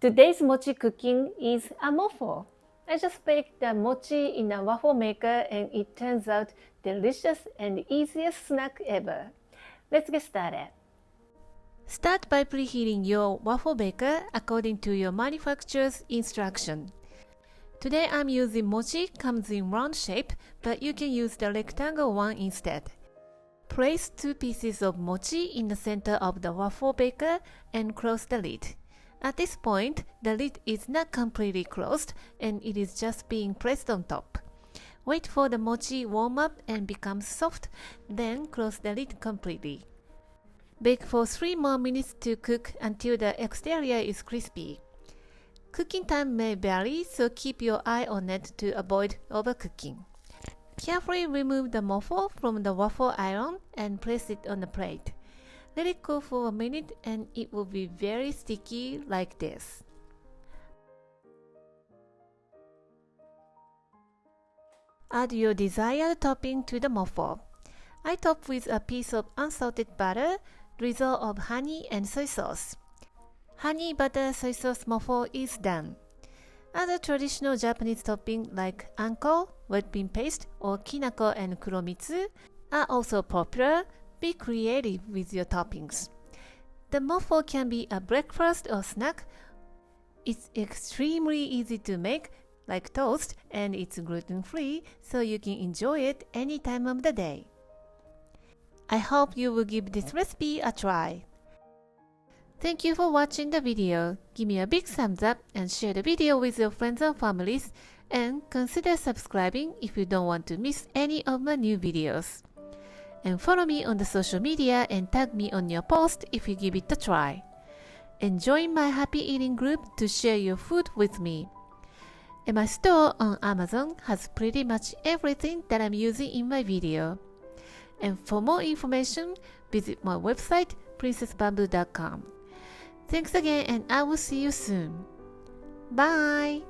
Today's mochi cooking is a moffle. I just baked the mochi in a waffle maker and it turns out delicious and easiest snack ever. Let's get started. Start by preheating your waffle maker according to your manufacturer's instruction. Today I'm using mochi, comes in round shape, but you can use the rectangle one instead. Place 2 pieces of mochi in the center of the waffle maker and close the lid. At this point, the lid is not completely closed and it is just being pressed on top. Wait for the mochi warm up and become soft, then close the lid completely. Bake for 3 more minutes to cook until the exterior is crispy. Cooking time may vary, so keep your eye on it to avoid overcooking. Carefully remove the moffle from the waffle iron and place it on a plate. Let it cool for a minute and it will be very sticky like this. Add your desired topping to the moffle. I top with a piece of unsalted butter, drizzle of honey and soy sauce. Honey butter soy sauce moffle is done. Other traditional Japanese toppings like anko, red bean paste, or kinako and kuromitsu are also popular. Be creative with your toppings. The moffle can be a breakfast or snack. It's extremely easy to make, like toast, and it's gluten-free, so you can enjoy it any time of the day. I hope you will give this recipe a try. Thank you for watching the video. Give me a big thumbs up and share the video with your friends and families, and consider subscribing if you don't want to miss any of my new videos. And follow me on the social media and tag me on your post if you give it a try. And join my happy eating group to share your food with me. And my store on Amazon has pretty much everything that I'm using in my video. And for more information, visit my website princessbamboo.com. Thanks again and I will see you soon. Bye!